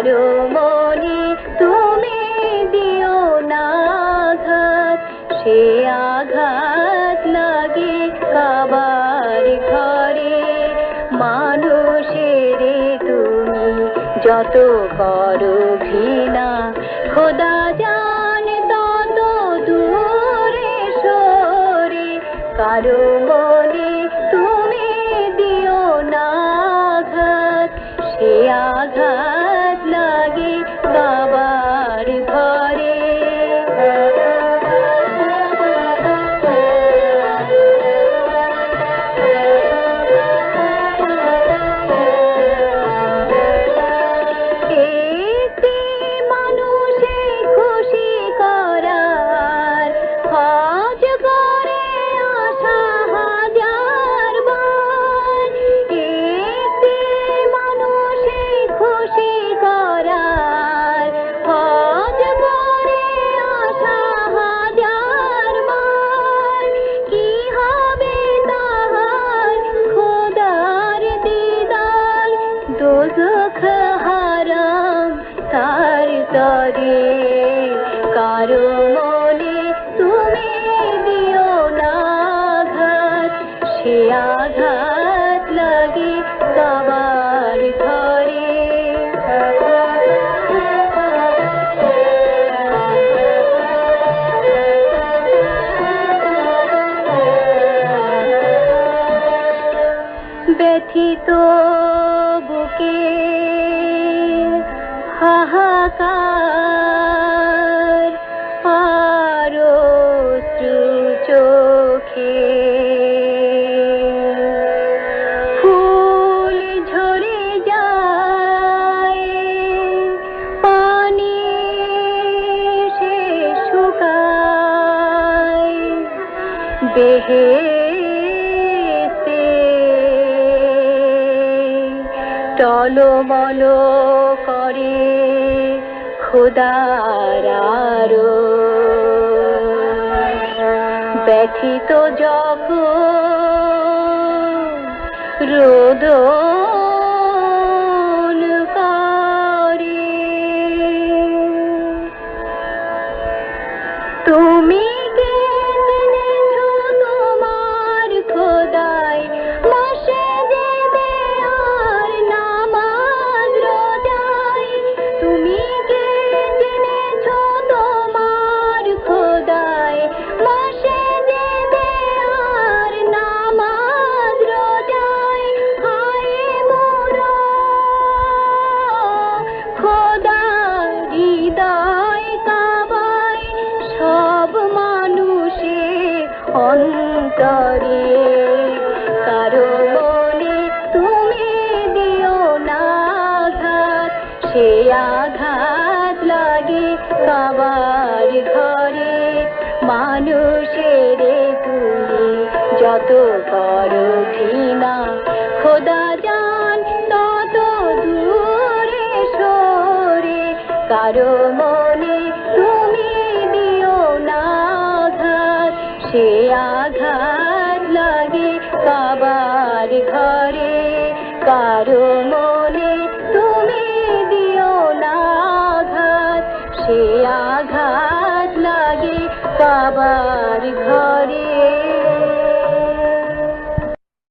কারো মনে তুমি দিও না আঘাত, সে আঘাত লাগে কাবার ঘরে। মানুষের তুমি যত করো ঘৃণা, খোদা জানে তত দূরে সরে। কারো মনে তুমি দিও না আঘাত, সে আঘাত লাগে কাবার ঘরে। কারো মনে তুমি দিও না আঘাত, সে আঘাত লাগে কাবার ঘরে। ব্যথিত বুকে হাহাকার, আর অশ্রু চোখে ফুল ঝরে যায়, পানি সে শুকায়। বেহেশতে টলমল করে খোদার আরো। ব্যথিত যখন রোদন করে, তুমি কে জেনেছো তোমার খোদায় মসজিদে আর নামাজ রোজায়। তুমি কে জেনেছো তোমার খোদায় মসজিদে আর নামাজ রোজায়। হায় মোরা খোদা হৃদয় কাবায়, সব মানুষের অন্তরে। কারো মনে তুমি দিও না আঘাত, সে আঘাত লাগে কাবার ঘরে। মানুষের তুমি যত করো ঘৃণা, খোদা জান তত দূরে সরে। কারো মনে তুমি দিও না আঘাত, সে আঘাত লাগে কাবার ঘরে। কারো মনে তুমি দিও না আঘাত, সে আঘাত লাগে কাবার ঘরে।